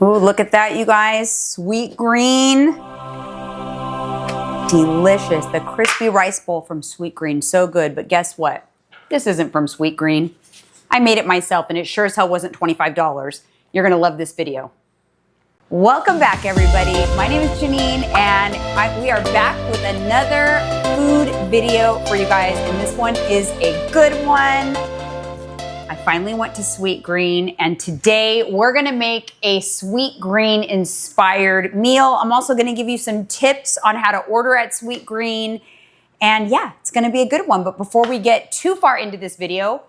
Ooh, look at that, you guys. Sweet Green. Delicious. The crispy rice bowl from Sweet Green. So good. But guess what? This isn't from Sweet Green. I made it myself, and it sure as hell wasn't $25. You're going to love this video. Welcome back, everybody. My name is Jeanine, and we are back with another food video for you guys. And this one is a good one. I finally went to Sweet Green, and today we're gonna make a Sweet Green-inspired meal. I'm also gonna give you some tips on how to order at Sweet Green. And yeah, it's gonna be a good one. But before we get too far into this video,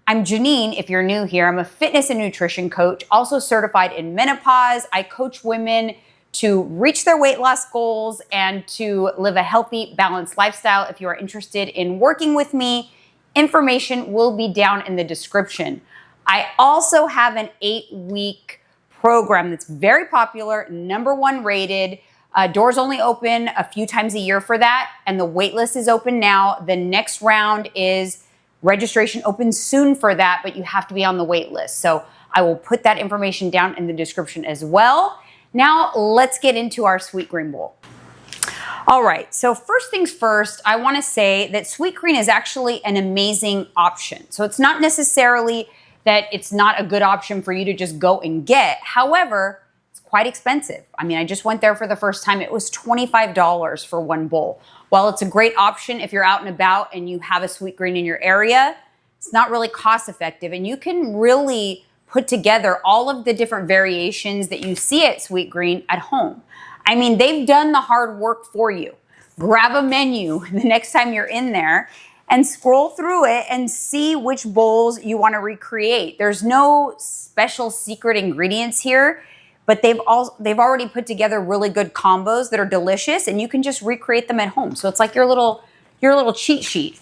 I'm Jeanine, if you're new here. I'm a fitness and nutrition coach, also certified in menopause. I coach women to reach their weight loss goals and to live a healthy, balanced lifestyle. If you are interested in working with me, information will be down in the description. I also have an 8-week program that's very popular, #1 rated. Doors only open a few times a year for that, and the wait list is open now. The next round is registration opens soon for that, but you have to be on the wait list. So I will put that information down in the description as well. Now let's get into our Sweet Green bowl. All right, so first things first, I wanna say that Sweet Green is actually an amazing option. So it's not necessarily that it's not a good option for you to just go and get. However, it's quite expensive. I mean, I just went there for the first time. It was $25 for one bowl. While it's a great option if you're out and about and you have a Sweet Green in your area, it's not really cost effective. And you can really put together all of the different variations that you see at Sweet Green at home. I mean, they've done the hard work for you. Grab a menu the next time you're in there and scroll through it and see which bowls you want to recreate. There's no special secret ingredients here, but they've already put together really good combos that are delicious, and you can just recreate them at home. So it's like your little cheat sheet.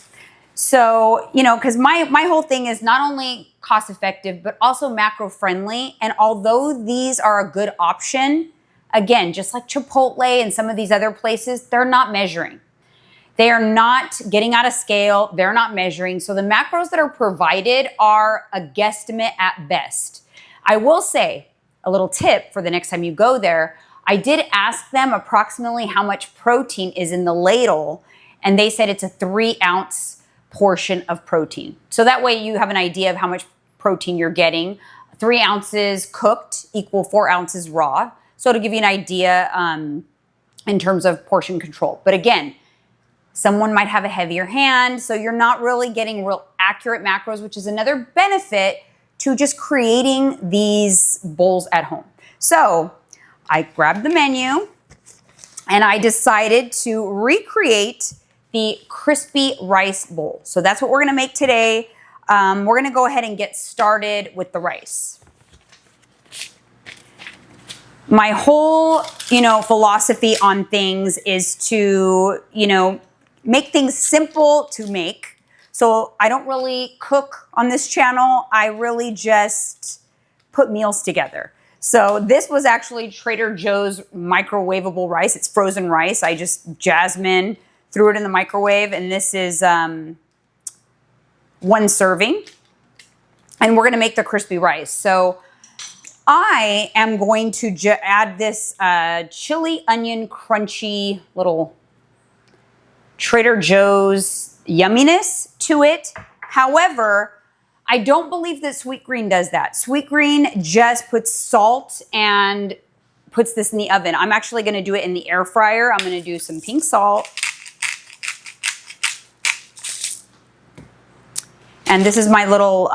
So, you know, because my whole thing is not only cost effective, but also macro friendly. And although these are a good option, again, just like Chipotle and some of these other places, they're not measuring. They are not getting out of scale. They're not measuring. So the macros that are provided are a guesstimate at best. I will say a little tip for the next time you go there. I did ask them approximately how much protein is in the ladle, and they said it's a 3-ounce portion of protein. So that way you have an idea of how much protein you're getting. 3 ounces cooked equal 4 ounces raw. So to give you an idea in terms of portion control. But again, someone might have a heavier hand, so you're not really getting real accurate macros, which is another benefit to just creating these bowls at home. So I grabbed the menu and I decided to recreate the crispy rice bowl. So that's what we're gonna make today. We're gonna go ahead and get started with the rice. My whole, philosophy on things is to, make things simple to make. So I don't really cook on this channel. I really just put meals together. So this was actually Trader Joe's microwavable rice. It's frozen rice. I just jasmine, threw it in the microwave, and this is 1 serving. And we're gonna make the crispy rice. So I am going to add this chili onion crunchy little Trader Joe's yumminess to it. However, I don't believe that Sweet Green does that. Sweet Green just puts salt and puts this in the oven. I'm actually gonna do it in the air fryer. I'm gonna do some pink salt. And this is my little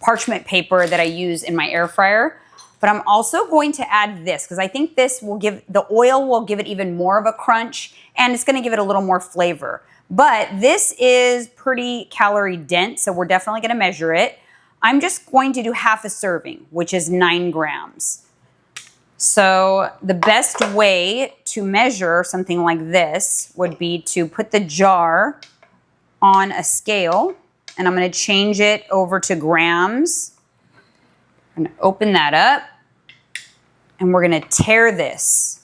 parchment paper that I use in my air fryer. But I'm also going to add this because I think this will the oil will give it even more of a crunch, and it's gonna give it a little more flavor. But this is pretty calorie dense, so we're definitely gonna measure it. I'm just going to do half a serving, which is 9 grams. So the best way to measure something like this would be to put the jar on a scale, and I'm gonna change it over to grams. I'm gonna open that up, and we're gonna tear this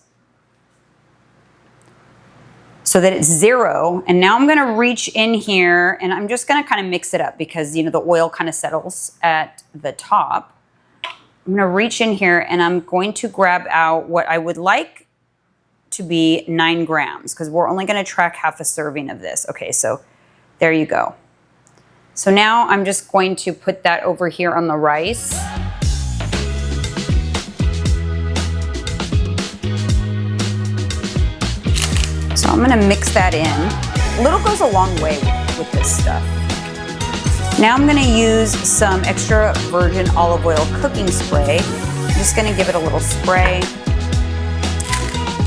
so that it's 0. And now I'm gonna reach in here, and I'm just gonna kind of mix it up because, the oil kind of settles at the top. I'm gonna reach in here and I'm going to grab out what I would like to be 9 grams because we're only gonna track half a serving of this. Okay, so there you go. So now I'm just going to put that over here on the rice. So I'm gonna mix that in. A little goes a long way with this stuff. Now I'm gonna use some extra virgin olive oil cooking spray. I'm just gonna give it a little spray.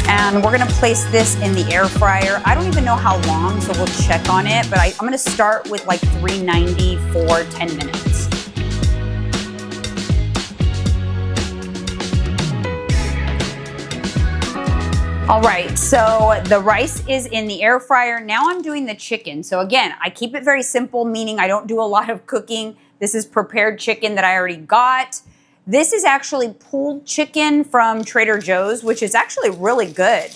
And we're gonna place this in the air fryer. I don't even know how long, so we'll check on it, but I'm gonna start with like 390 for 10 minutes. All right, so the rice is in the air fryer. Now I'm doing the chicken. So again, I keep it very simple, meaning I don't do a lot of cooking. This is prepared chicken that I already got. This is actually pulled chicken from Trader Joe's, which is actually really good.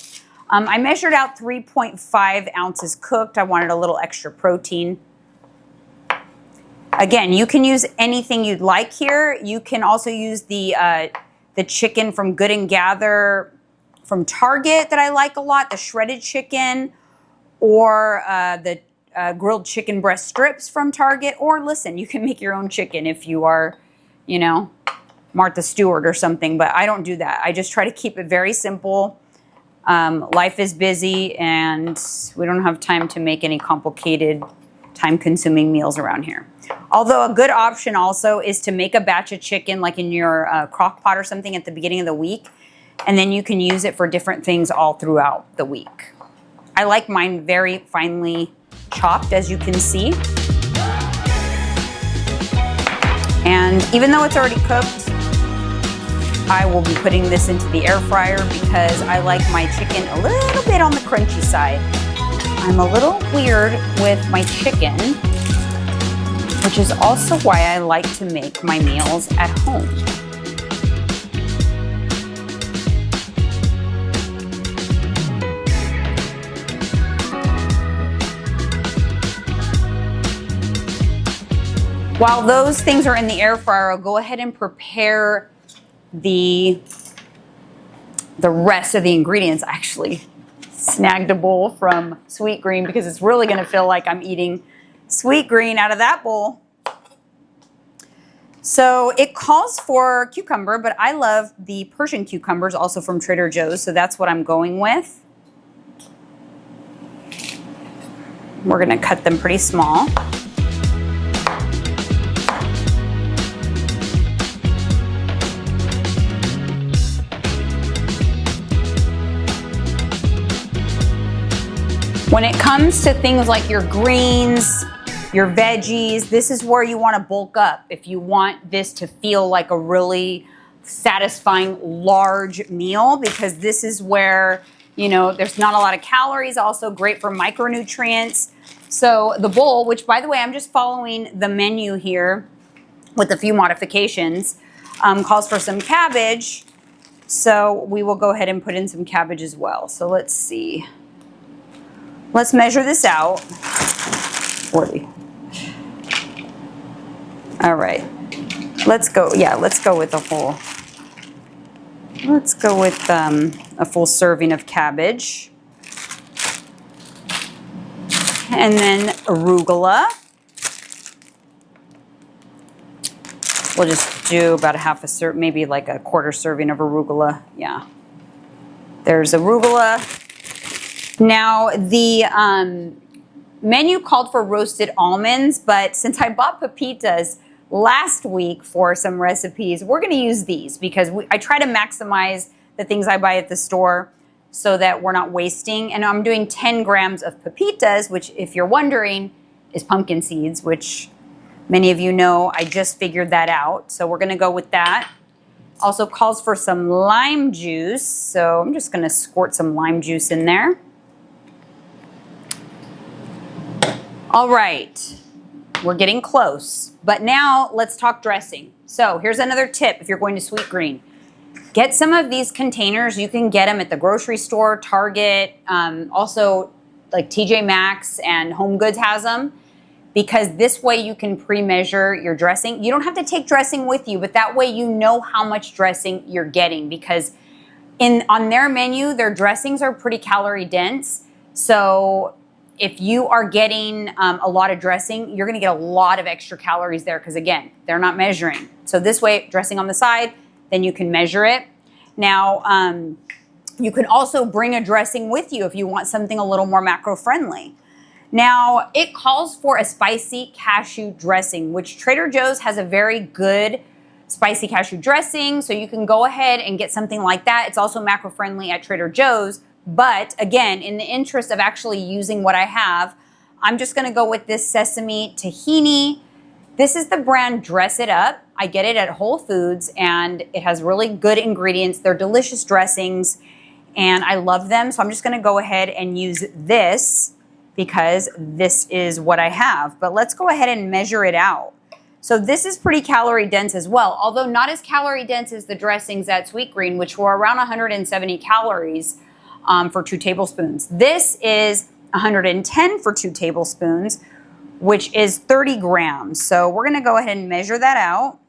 I measured out 3.5 ounces cooked. I wanted a little extra protein. Again, you can use anything you'd like here. You can also use the chicken from Good and Gather from Target that I like a lot, the shredded chicken, or the grilled chicken breast strips from Target. Or listen, you can make your own chicken if you are, you know, Martha Stewart or something, but I don't do that. I just try to keep it very simple. Life is busy and we don't have time to make any complicated, time-consuming meals around here. Although a good option also is to make a batch of chicken like in your crock pot or something at the beginning of the week, and then you can use it for different things all throughout the week. I like mine very finely chopped, as you can see. And even though it's already cooked, I will be putting this into the air fryer because I like my chicken a little bit on the crunchy side. I'm a little weird with my chicken, which is also why I like to make my meals at home. While those things are in the air fryer, I'll go ahead and prepare the rest of the ingredients. I actually snagged a bowl from SweetGreen because it's really gonna feel like I'm eating SweetGreen out of that bowl. So it calls for cucumber, but I love the Persian cucumbers also from Trader Joe's, so that's what I'm going with. We're gonna cut them pretty small. When it comes to things like your greens, your veggies, this is where you want to bulk up if you want this to feel like a really satisfying large meal, because this is where, you know, there's not a lot of calories, also great for micronutrients. So the bowl, which by the way, I'm just following the menu here with a few modifications, calls for some cabbage. So we will go ahead and put in some cabbage as well. So let's see. Let's measure this out. 40. All right. Let's go. Yeah, let's go with a whole. Let's go with a full serving of cabbage. And then arugula. We'll just do about a half a serving, maybe like a quarter serving of arugula. Yeah. There's arugula. Now, the menu called for roasted almonds, but since I bought pepitas last week for some recipes, we're going to use these because I try to maximize the things I buy at the store so that we're not wasting. And I'm doing 10 grams of pepitas, which, if you're wondering, is pumpkin seeds, which many of you know I just figured that out. So we're going to go with that. Also calls for some lime juice, so I'm just going to squirt some lime juice in there. All right, we're getting close, but now let's talk dressing. So here's another tip if you're going to SweetGreen. Get some of these containers. You can get them at the grocery store, Target, also like TJ Maxx and Home Goods has them, because this way you can pre-measure your dressing. You don't have to take dressing with you, but that way you know how much dressing you're getting, because on their menu, their dressings are pretty calorie dense. So if you are getting a lot of dressing, you're gonna get a lot of extra calories there, because again, they're not measuring. So this way, dressing on the side, then you can measure it. Now, you can also bring a dressing with you if you want something a little more macro friendly. Now, it calls for a spicy cashew dressing, which Trader Joe's has a very good spicy cashew dressing, so you can go ahead and get something like that. It's also macro friendly at Trader Joe's, but again, in the interest of actually using what I have, I'm just gonna go with this sesame tahini. This is the brand Dress It Up. I get it at Whole Foods, and it has really good ingredients. They're delicious dressings, and I love them, so I'm just gonna go ahead and use this, because this is what I have. But let's go ahead and measure it out. So this is pretty calorie dense as well, although not as calorie dense as the dressings at SweetGreen, which were around 170 calories for 2 tablespoons. This is 110 for 2 tablespoons, which is 30 grams. So we're gonna go ahead and measure that out.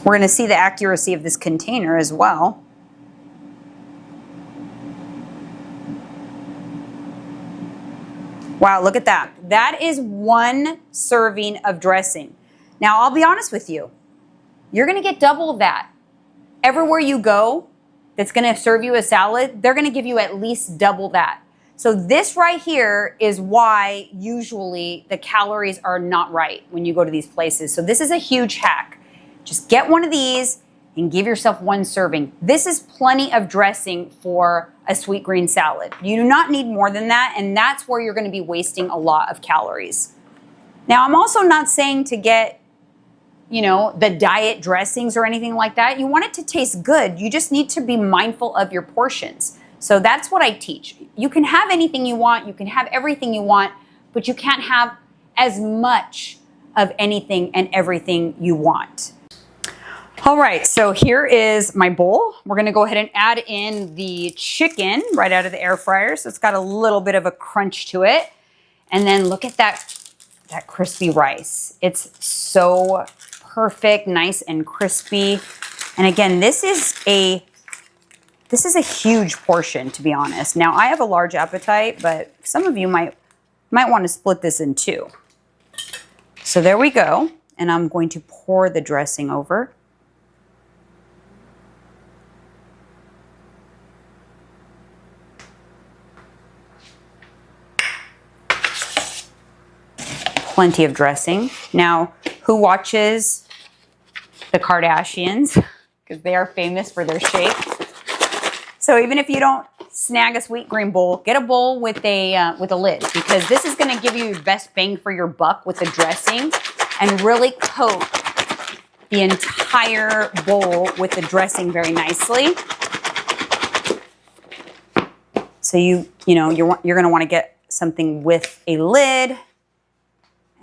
We're gonna see the accuracy of this container as well. Wow, look at that. That is 1 serving of dressing. Now, I'll be honest with you. You're gonna get double that. Everywhere you go that's gonna serve you a salad, they're gonna give you at least double that. So this right here is why usually the calories are not right when you go to these places. So this is a huge hack. Just get one of these and give yourself 1 serving. This is plenty of dressing for a sweet green salad. You do not need more than that, and that's where you're gonna be wasting a lot of calories. Now, I'm also not saying to get, the diet dressings or anything like that. You want it to taste good. You just need to be mindful of your portions. So that's what I teach. You can have anything you want, you can have everything you want, but you can't have as much of anything and everything you want. All right, so here is my bowl. We're gonna go ahead and add in the chicken right out of the air fryer. So it's got a little bit of a crunch to it. And then look at that crispy rice. It's so perfect, nice and crispy. And again, this is a huge portion, to be honest. Now, I have a large appetite, but some of you might want to split this in 2. So there we go. And I'm going to pour the dressing over. Plenty of dressing. Now, who watches the Kardashians? Because they are famous for their shakes. So even if you don't snag a SweetGreen bowl, get a bowl with a lid, because this is going to give you the best bang for your buck with the dressing, and really coat the entire bowl with the dressing very nicely. So you're going to want to get something with a lid.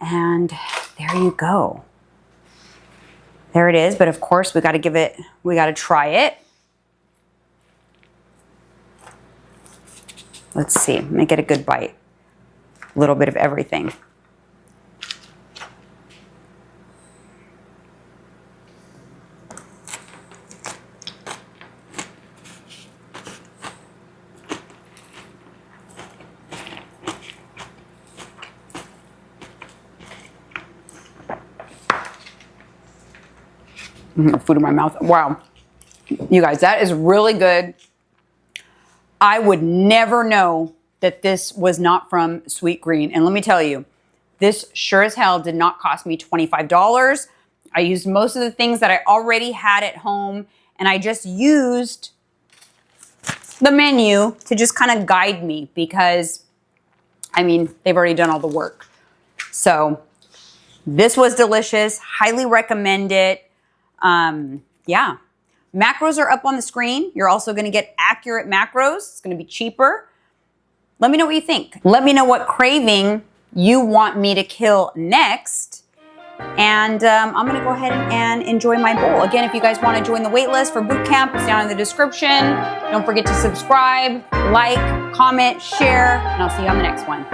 And there you go. There it is, but of course we got to try it. Let's see, let me get a good bite. A little bit of everything. Food in my mouth. Wow. You guys, that is really good. I would never know that this was not from SweetGreen. And let me tell you, this sure as hell did not cost me $25. I used most of the things that I already had at home, and I just used the menu to just kind of guide me, because, they've already done all the work. So this was delicious. Highly recommend it. Yeah, macros are up on the screen. You're also going to get accurate macros. It's going to be cheaper. Let me know what you think. Let me know what craving you want me to kill next. And I'm gonna go ahead and enjoy my bowl. Again, if you guys wanna join the wait list for boot camp, it's down in the description. Don't forget to subscribe, like, comment, share, and I'll see you on the next one.